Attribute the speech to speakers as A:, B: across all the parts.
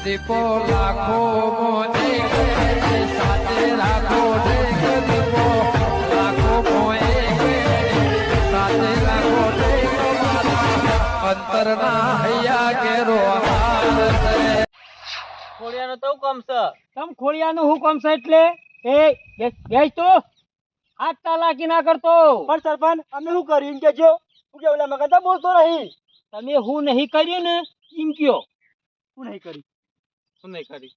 A: દીપો લાખો મોને સાથે રાખો દીપો લાખો મોએ સાથે રાખો અંતરના હૈયા કેરો
B: ખોડિયાનો તો કામ છે.
C: તમ ખોડિયાનું હું કામ છે એટલે એ બેસ તો હાથ ચાલાકી ના કરતો. પણ સરપંચ અમે શું કર્યું એમ કેજો. હું કે ઓલા મગનતા બોલતો નહીં. તમે હું નહીં કર્યું ને એમ કયો. હું નહીં કર્યું.
B: શું નહીં કરી?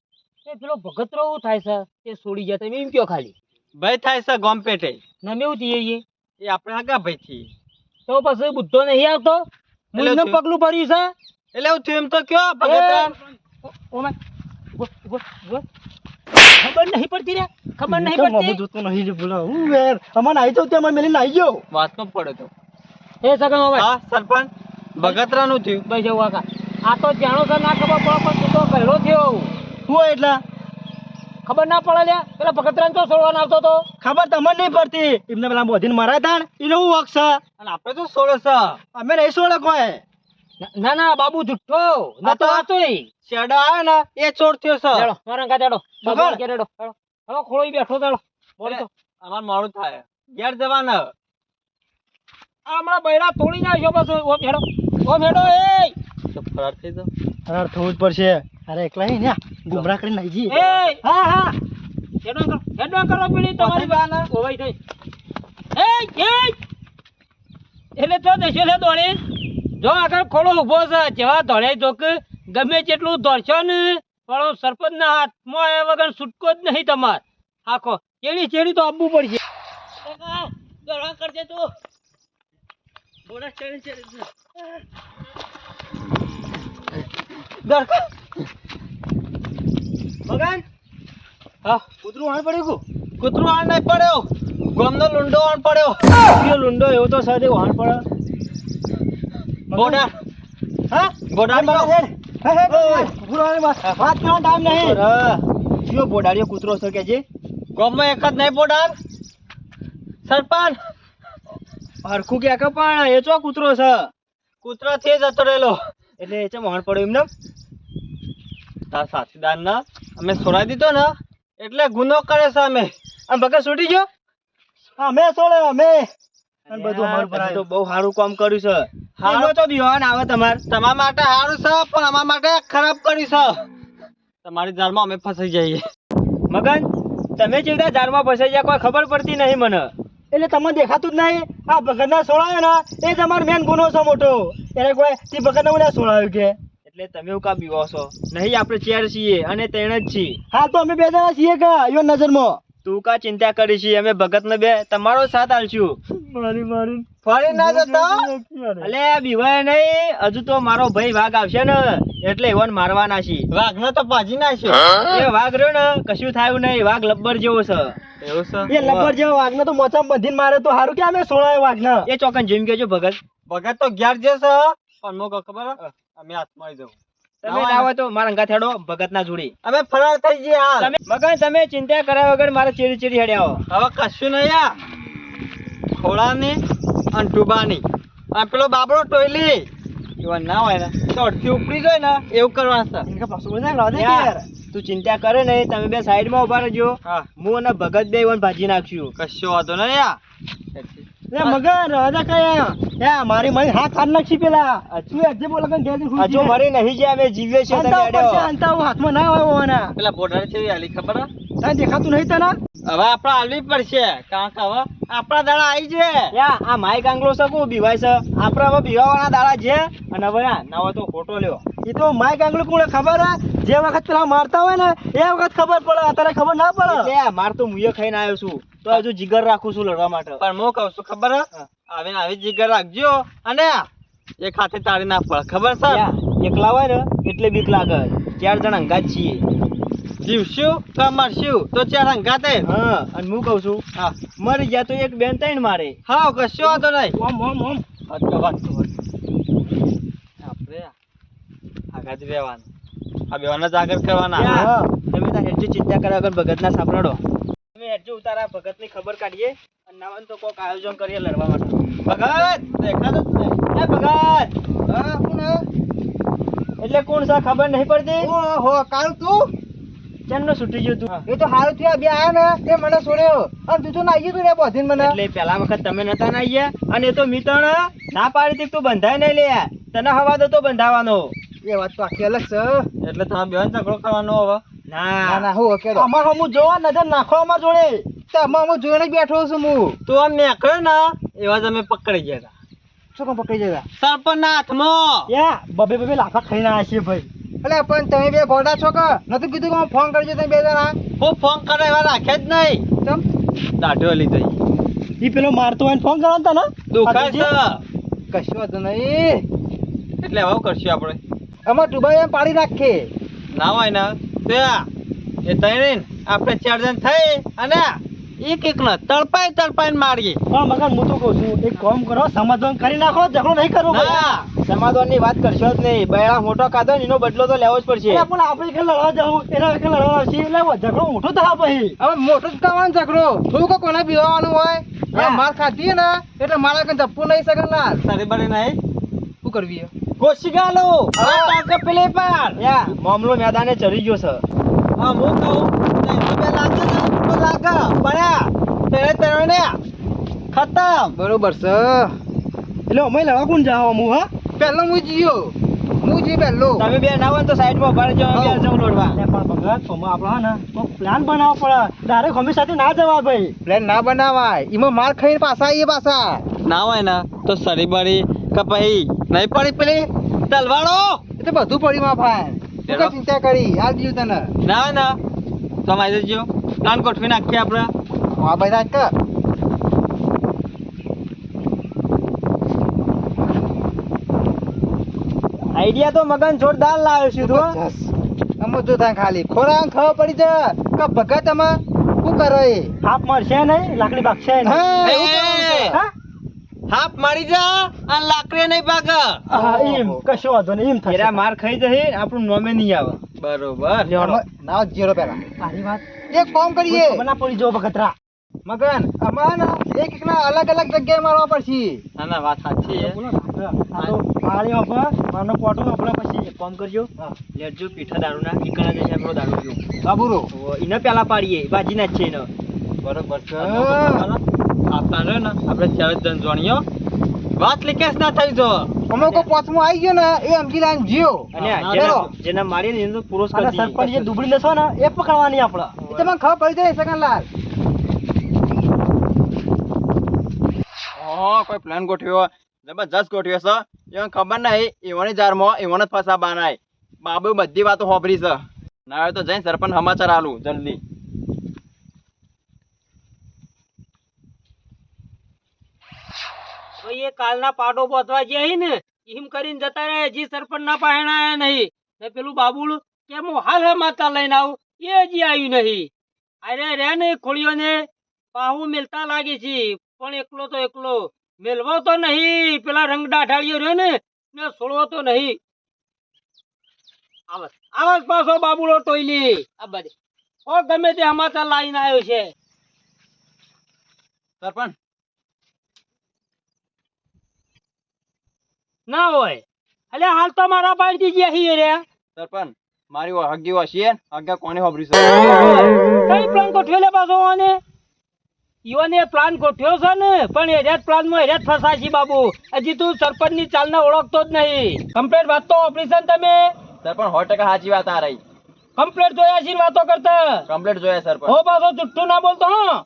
C: એ પેલો ભગતરો એવું થાય છે એ છોડી જાય તમે એમ કયો ખાલી.
B: ભાઈ થાય છે ગોમ પેટે.
C: નમે એવું થઈએ
B: એ આપણે આગા ભાઈ છીએ.
C: તો પછી બુદ્ધો નહીં આવતો. મુંડનું પગલું ભર્યું છે
B: એટલે એવું થયું એમ તો કયો ભગતરામ.
C: ખબર નહીં પડતી રે. ખબર નહીં પડતી.
D: જોતો નહીં રે બોલા હું યાર અમને આવી તો ત્યાં મેલીને આવી ગયો.
B: વાતનો પડે તો.
C: એ સગન હવે
B: હા સરપંચ ભગતરાનું થયું.
C: ભાઈ જવું કાકા આ તો જાણો છે ના ખબર પડે પણ તું તો કહેલો થયો.
D: હું એટલા
C: ખબર ના પડે લ્યા પેલા ભગતરામ તો છોડવાનો આવતો તો.
D: ખબર તમને નહીં પડતી એમને પેલા બોધીને મારા તાણ એનો હું વખ છે.
B: અને આપણે તો સોળે છે.
D: અમે નહીં સોળે કોઈ.
C: ના ના બાબુ જુઠ્ઠો ના તો આતોય
B: શેડા આવે ને એ ચોર થયો છે.
C: ચાલો મારા કા ચાલો બાબુ કે રેડો ચાલો હવે ખોળોઈ બેઠો ચાલો બોલ તો
B: અમાર મોડું થાય ઘેર જવાના.
C: આ હમણાં બૈરા તોડી નાખ્યો બસ ઓ મેડો એ
B: તો ફરાર થઈ જાવ.
D: અરે થવું જ પડશે. અરે એકલા હે ને ગુમરા કરીને આવી જઈએ.
C: એ
D: હા હા
C: હેડો કરો પેલી તમારી બાના ઓવાઈ થઈ એ એટલે તો દેશો લે દોડી જો આગળ ખોળો ઉભો છે જેવા દોડે જો કે ગમે જેટલું દોડશો ને પણ સરપંચ ના હાથમાં એ વગર છૂટકો જ નહીં તમાર આખો ચેડી તો આપવું પડશે. દોડવા કરજે તું બોડા ચેડી
D: મગન
B: હા
D: કૂતરું હાણ પડ્યું કુ
B: કૂતરું આણ નહીં પડ્યો. ગોમનો લુંડો આણ પડ્યો.
D: કયો લુંડો એવો તો સાદે હાણ પડે.
B: બોડા
D: હા
B: બોડા
D: હે વાત કરવાનો ટાઈમ નહીં. કયો બોડાડ્યો કૂતરો છે કે જે
B: ગોમમાં એક જ નહીં બોડા સરપંચ
D: હરખું કે કે પણ એ ચો કૂતરો છે
B: કૂતરા થી જતો રહેલો.
D: એટલે એ ચમ હાણ પડ્યો એમને.
B: તાર સાથીદાર ને અમે છોડાવી દીધો ને એટલે ગુનો કરે છે અમે.
D: આમ ભગત છૂટી ગયો. અમે સોળે અમે અને બધું અમારું ભરાય તો બહુ સારું કામ કર્યું છે. હારો તો દિવાન આવે તમાર.
B: તમારા માટે સારું છે પણ અમારા માટે ખરાબ કર્યું છે. તમારી જાળમાં અમે ફસાઈ જઈએ.
D: મગન તમે જેવડા ઝાડમાં ફસાઈ ગયા કોઈ ખબર પડતી નહીં મને. એટલે તમને દેખાતું જ નહીં. આ ભગતના સોળાયો ને એ જ અમારો મેન ગુનો છે મોટો. એને કોઈ તે ભગતને મને સોળાયું કે એટલે તમે એવું કા બીવો છો નહીં. આપણે ચેર છીએ અને તેણ જ છીએ. હા તો અમે બે જણા છીએ કે યો નજરમાં. તું કા ચિંતા કરી છે અમે ભગત ને બે તમારો સાથ આલશું. મારી
B: ફરી ના જતા
D: અલે બીવાય નહીં. હજુ તો મારો ભાઈ વાઘ આવશે ને એટલે એવન મારવાના છે.
B: વાઘને તો ભાજી નાખ્યો.
D: એ વાઘ રહ્યો ને કશું થયું નહીં. વાઘ લબ્બર જેવો છે.
B: એવું છે
D: એ લબ્બર જેવો વાઘને તો મોચામાં બંધીને મારે તો સારું કે અમે સોળાયો વાઘને. એ ચોકન જેમ કેજો ભગત.
B: ભગત તો ઘેર જશે પણ મોકો ખબર અમે હાથમાં આવી જવું.
D: તમે ના હોય તો મારા અંગા થેડો ભગત ના જોડી.
B: અમે ફરાર થઈ ગયા.
D: મગન તમે ચિંતા કર્યા વગર મારે ચેડી હેડ્યા
B: હવે કશું નહીં આ ખોળાની અને ટુબાની અને પેલો બાબરો ટોયલી એવા ના હોય ને તો અડધી ઉપડી જાય ને એવું કરવાનું છે.
D: તું ચિંતા કરે નહીં. તમે બે સાઈડ માં ઉભા રહેજો.
B: હા
D: હું અને ભગત બે ઈવન ભાજી નાખશું.
B: કશો વાંધો નહીં આ
D: મગન રાધા કયા મારી મારી હાથ હાથ નાખી પેલા હજુ મરી નહીં જે અમે જીવીએ છીએ. હાથમાં ના હોય
B: પેલા બોર્ડર છે આલી ખબર
D: તને દેખાતું નહીં તને.
B: હવે આપણે આલવી પડશે કારણ કે હવે આપણા દાડા આવી છે.
D: આ માઈક આંગલો છે કો બીવાય છે. આપણે હવે બીવાવાળા દાડા છે અને હવે ના હોય તો ખોટો લ્યો. એ તો માઈક આંગલો કોને ખબર હે જે વખત પેલા મારતા હોય ને એ વખત ખબર પડે. અત્યારે ખબર ના પડે. એટલે માર તો મુએ ખાઈને આવ્યો છું તો હજુ જીગર રાખું છું લડવા માટે.
B: પણ હું કહું છું ખબર આવીને આવી જીગર રાખજો અને એક હાથે તાળી ના પડે ખબર છે.
D: એકલા હોય ને એટલે બીક લાગે. 4 જણા અંગાત છીએ.
B: જીવશું કે મરશું તો ચાર અંગાતે.
D: હા અને હું કહું છું
B: હા
D: મરી ગયા તો એક બેન ત્રણ મારે.
B: હા કશો વાંધો નહીં.
D: ઓમ
B: આપણે આગળ જ રહેવાનું. આ બેવાના જ આગળ કરવાના.
D: તમે તાર હેડજો ચિંતા કર્યા વગર ભગત ના સાંભળો. તમે હેડજો ઉતારા ભગત ની ખબર કાઢીએ અને નાવન તો કોક આયોજન કરીએ લડવા માટે.
B: ભગત દેખાતો જ નહીં.
D: ભગત
B: હા કોણ
D: એટલે કોણ છે ખબર નહીં પડતી?
B: ઓહો કાળુ તું
D: ચેનનો છૂટી ગયો તું?
B: એ તો હારું થયું આ બે આયા ને તે મને છોડ્યો અને તું તો નાઈ ગયું તું રે બોધીને મને
D: એટલે પેલા વખત તમે નતા ના ગયા અને એ તો મિતણ ના પાડી હતી કે તું બંધાય નહીં લે, તને હવા દો તો બંધાવાનો.
B: એ વાત તો આખી અલગ છે
C: એટલે તમે બેન ઝઘડો કરવાનો હવે
B: ના ના હું કે
D: અમાર હમું જોવા નજર નાખો અમાર જોડે.
B: તમામ હું જોઈને જ બેઠો છું હું
C: તું આમ નીકળ્યો ને એવા જ અમે પકડી ગયા હતા
B: શું કામ પકડી જતા
C: સરપંચના હાથમાં.
D: યા બબે બબે લાફા ખાઈને આવ્યા છીએ ભાઈ.
B: એટલે પણ તમે બે ગોડા છો કે નતું કીધું કે હું ફોન કરજો તમે બે જણા
C: હું ફોન કરે એવા રાખે જ નહીં.
B: ચમ
C: દાઢો લીધી
D: ઈ પેલો મારતો હોય ને ફોન કરવાનો તને
C: દુખાય છે
B: કશું વાંધો નહીં
C: એટલે હવે શું કરશું આપણે?
B: અમાર ડુબાઈ એમ પાડી રાખીએ
C: ના હોય ને તો એ તૈયાર આપણે 4 જણ થઈ અને એક એક ને તડપાઈને મારીએ.
D: પણ મગન હું તો કહું છું એક કામ કરો, સમાધાન કરી નાખો, ઝઘડો નહીં કરવો ભાઈ.
C: ના
B: સમાધાનની વાત કરશો જ નહીં બૈરા મોટો કાઢો ને એનો બદલો તો લેવો જ પડશે
D: એટલે પણ આપણે કે લડવા જાવું એના કે લડવા આવશે એટલે ઝઘડો મોટો થાય પછી.
B: હવે મોટો જ કરવાનો ઝઘડો થોડું કે કોને બીવાનું હોય
D: હા.
B: માર ખાધી ને એટલે મારા કઈ ધપ્પું નહીં શકનાર
C: સારી બળી નહીં
B: શું કરવી
C: કોશી ગાલો
B: હા.
C: પેલે પર
B: યા
D: મામલો મેદાને ચડી ગયો છે.
C: હા હું કહું બે લાગે ને તો લાગે પડ્યા તેને ખતમ.
B: બરોબર છે
D: એટલે અમે લડવા કોણ જાવ અમુ? હા
B: પહેલો હું જીયો પહેલો
C: તમે બે ના હોય તો સાઈડમાં ઉભા રહેજો અમે બે જવું લડવા.
D: એટલે પણ ભગત સોમાં આપણે હા ને તો પ્લાન બનાવવો પડે. ડાયરેક્ટ અમે સાથે ના જવા ભાઈ.
B: પ્લેન ના બનાવાય એમાં માર ખાઈને પાછા આવીએ પાછા
C: ના હોય ને તો સરી બળી કે પછી નહીં પડી પેલી તલવારો
B: એ તો બધું પડી માં ભાઈ તું કઈ ચિંતા કરી આ દીધું તને
C: ના હોય ને તો અમે આવી જજો પ્લાન ગોઠવી નાખીએ આપણે.
B: આ બધા કર
D: આઈડિયા તો મગન જોરદાર લાવ્યો છું તું.
B: અમો જો થાય ખાલી ખોરાક ખબર પડી જાય કે ભગત અમે શું કરો એ
D: હાફ મારશે નહીં, લાકડી ભાગશે નહીં.
B: હા,
C: એ,
B: એવું કરવાનું છે.
D: હા?
C: હાફ મારી જા અને લાકડી નહીં ભાગે.
D: હા, એમ કશો વાંધો નહીં, એમ થશે.
B: એરા માર ખાઈ જશે આપણું નોમે નહીં આવે
C: બરોબર
B: ના જીરો પેલા
D: સારી વાત.
B: એક કામ કરીએ
D: ખબર ના પડી જો ભગતરા.
B: મગન અમારે ને એક એક ના અલગ અલગ જગ્યાએ મારવા પડશે
C: ના ના વાત સાચી છે.
D: બોલો ને, આ તો પાણી વાપર, મારનો પોટો વાપરે પછી એક કામ કરજો.
C: લેજો પીઠા દારૂના ઈકણા જશે આપણો દારૂ પીવો.
B: બાબુરો
D: એને પેલા પાડીએ, બાજીના જ છે એને.
C: બરોબર છે આપતા રહે ને આપણે 4 જણ જોણીઓ વાત લીકેશ ના થઈ જો.
B: અમે કોઈ પોચમાં આવી ગયો ને એ સમજી લાઈન જીઓ
D: અને
C: હા,
D: જેને મારીએ ને એને તો પુરુષ કરી દઈએ. સરપંચ જે દુબળી લેશો ને એ પકડવાની આપણે.
B: એ તમને ખબર પડી જાય સગનલાલ
C: કોઈ પ્લાન ગોઠવ્યો જબરજસ્ત ગોઠવ્યો છે એને ખબર નહીં એવાની જારમાં એવાને જ ફસા બાનાય. બાબુ બધી વાતો હોભરી છે ના હોય તો જઈને સરપંચ સમાચાર આલું જલ્દી.
E: એ કાલના પાડો બોધવા જે હી ને એમ કરીને જતા રહે હજી સરપંચ ના પાહેણાયા નહીં ને પેલું બાબુલ કેમ હાલ માતા લઈને આવું એ હજી આવ્યું નહીં. અરે રે ને ખોળીઓ ને પાહુ મેલતા લાગે છે પણ એકલો તો એકલો મેલવો તો નહીં. પેલા રંગ ડાઢાળીઓ રહ્યો ને છોડવો તો નહીં. આવસ પાછો બાબુલો ટોયલી આ બધે ઓ ગમે તે સમાચાર લાવીને આવ્યો છે.
C: સરપંચ
E: ના હોય એટલે હાલ તો મારા પાડતી ગયા છીએ રે.
C: સરપંચ મારી હગી હશે હગા કોને હોભરી છે
E: કઈ પ્લાન ગોઠવ્યો લે પાછો આને? ઈવોને પ્લાન ગોઠવ્યો છે ને પણ એરિયા પ્લાન માં એરિયા ફસાય છે બાબુ. હજી તું સરપંચ ની ચાલ ને ઓળખતો જ નહીં. કમ્પ્લેટ વાત તો ઓપરેશન તમે
C: સરપંચ 100% સાચી વાત આ રહી.
E: કમ્પ્લેટ જોયા છે વાતો કરતા
C: કમ્પ્લીટ જોયા સરપંચ.
E: હો પાછો જુઠ્ઠું ના બોલતો હા.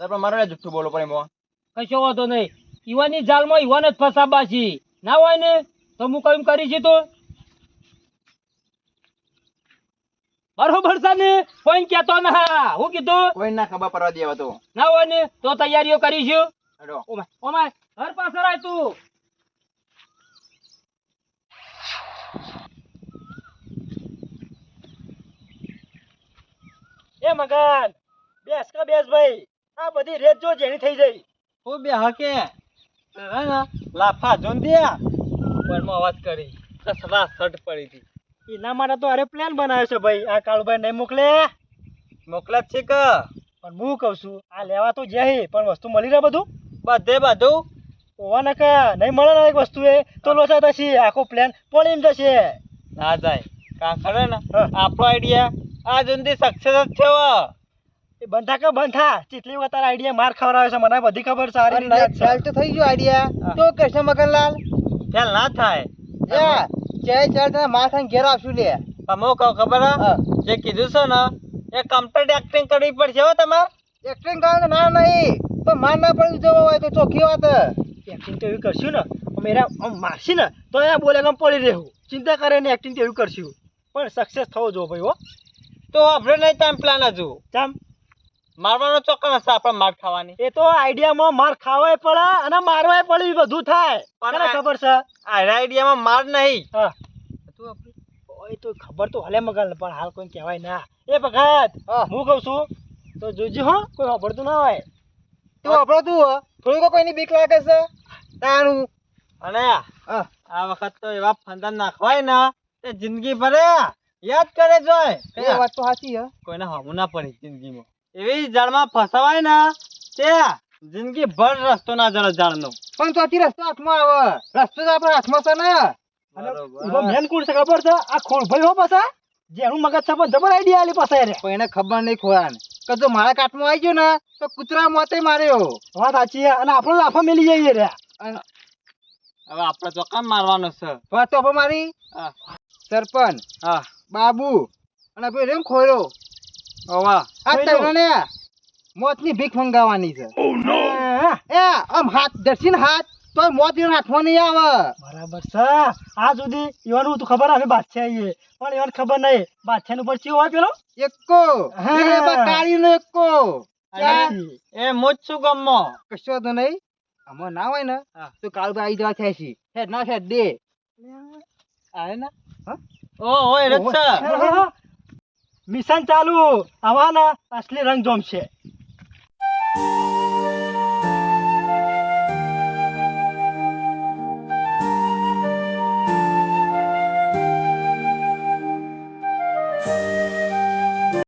C: સરપંચ મારો ને જુઠ્ઠું બોલો પણ એમાં
E: કશો વાંધો નહીં. ઈવાની જાલમાં ઈવાને જ ફસાબા છે. ના હોય ને તો હું કઈ કરી છે તો બરોબર છે ને કોઈ કેતો ના. હું કીધું
C: કોઈ ના ખબર પડવા દેવા તો
E: ના હોય ને તો તૈયારીઓ કરીશું.
C: હેડો.
E: ઓમાય ઓમાય ઘર પાસે રાય તું.
D: એ મગન બેસ કે બેસ ભાઈ, આ બધી રેત જો જેની થઈ જાય.
C: ઓ બે હકે હે ને લાફા જોન દે પરમાં અવાજ કરી કસરા સટ પડી હતી.
D: એના માટે તો અરે પ્લાન બનાવ્યો છે ભાઈ. આ કાળુભાઈ નહીં મોકલે
C: મોકલા જ છે કે
D: પણ હું કહું છું આ લેવા તો જાય પણ વસ્તુ મળી રહે બધું.
C: બધે બધું
D: ઓવા ને કે નહીં મળે ને એક વસ્તુ એ તો લોચા થશે, આખો પ્લાન પડી જશે.
B: ના જાય કાં ખરે ને
D: હા.
B: આપણો આઈડિયા આ જુંદી સક્સેસ જ થયો.
D: એ બંધા કે બંધા ચેટલી વાર તારા આઈડિયા માર ખવડાવે છે મને બધી ખબર સારી રીતે યાદ છે.
B: તો થઈ ગયો આઈડિયા તો કરશે મગનલાલ ફેલ ના થાય ચાલ તને માર ખાઈને ઘેર આવશું લે તમે કહો ખબર હે? જે કીધું છે ને એ કમ્પ્લીટ એક્ટિંગ કરવી પડશે હો તમારે એક્ટિંગ કરવાનું ના નહીં તો માર ના પડ્યું જવો હોય તો ચોખ્ખી વાત
D: એક્ટિંગ તો એવી કરશું ને અમે એના આમ મારશી ને તો એ બોલે આમ પડી રહેવું ચિંતા કરે ને એક્ટિંગ તો એવી કરશું પણ સક્સેસ થવો જો ભાઈ હો
B: તો આપણે નહીં ટાઈમ પ્લાન હજુ
D: ચામ
B: મારવાનો ચોક્કસ હશે આપણે માર ખાવાની
D: એ તો આઈડિયામાં માર ખાવાય પડે અને મારવાય પડે એ બધું થાય
B: પણ
D: તને
B: આ-
D: ખબર છે
B: આ આઈડિયામાં માર નહીં
D: હા એ તો ખબર તો હલે મગલ પણ હાલ કોઈ કહેવાય ના એ ભગત હું કહું છું તો જોજે હો કોઈ સાંભળતું ના હોય
B: તું આપણો તું થોડી કોઈની બીક લાગે છે તારું અને આ વખત તો એવા ફંદા નાખવાય ને તે જિંદગી ભરે યાદ કરે જોય એ વાત તો સાચી હે કોઈને હમું ના પડે જિંદગીમાં એવી જાળમાં ફસાવાય ને તે જિંદગી ભર રસ્તો ના જળે જાળનો પણ ચોથી રસ્તો હાથમાં આવે રસ્તો તો આપણા હાથમાં છે ને
D: એનો મેન કોણ છે ખબર છે આ ખોળ ભાઈ હો પાછા જેનું મગજ છે પણ જબર આઈડિયા આલી પાછા રે
B: પણ એને ખબર નહીં ખોરાને કે જો મારા કાટમાં આવી ગયો ને તો કૂતરા મોતે માર્યો
D: વાત સાચી છે અને આપણે લાફા મેલી જઈએ રે
B: હવે આપણે ચોક્કસ મારવાનો છે વાત તો મારી સરપંચ હા બાબુ અને ભાઈ રેમ ખોરો ઓવા આ તને મોતની ભીખ મંગાવવાની છે એ આમ હાથ દર્શીને હાથ તો મોત એના હાથમાં નહીં આવે
D: બરાબર છે આ સુધી ઈવાનું તો ખબર અમે બાદશાહ આવીએ પણ ઈવાને ખબર નહીં બાદશાહ ઉપર ચિયો હોય પેલો
B: એકો
D: હા.
B: કાળીનો એકો
D: સાચી.
B: એ મોજ શું ગમો કશો તો નહીં આમાં ના હોય ને તો કાળું આવી જવા થાય છે હેડ ના હેડ દે આવે ને ઓ હોય રચ્છા
D: હા. મિશન ચાલુ આવાના અસલી રંગ જોમશે